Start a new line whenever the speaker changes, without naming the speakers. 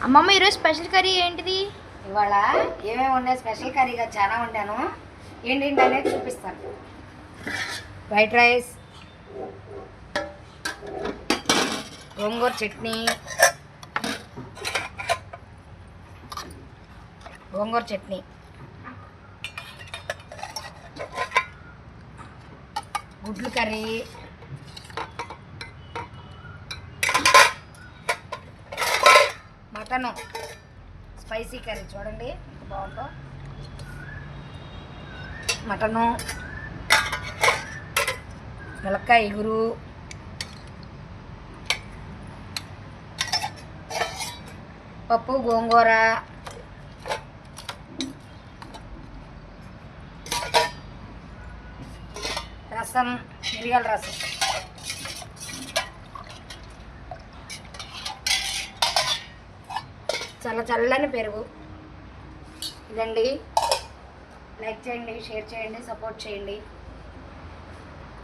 అమ్మమ్మ ఈరోజు special curry ఏంటిది?
ఇవాళ ఏమేమి ఉన్నాయి స్పెషల్ కర్రీగా చాలా వండాను. ఏంటి అనేది చూపిస్తాను. వైట్ రైస్, గోంగూర చట్నీ, గుడ్లు కర్రీ, మటను స్పైసీ కర్రీ. చూడండి ఎంత బాగుందో మటను, ములక్కాయ ఇగురు, పప్పు గోంగూర, రసం, మిరియాల రసం, చల్లని పెరుగు. ఇదండి. లైక్ చేయండి, షేర్ చేయండి, సపోర్ట్ చేయండి.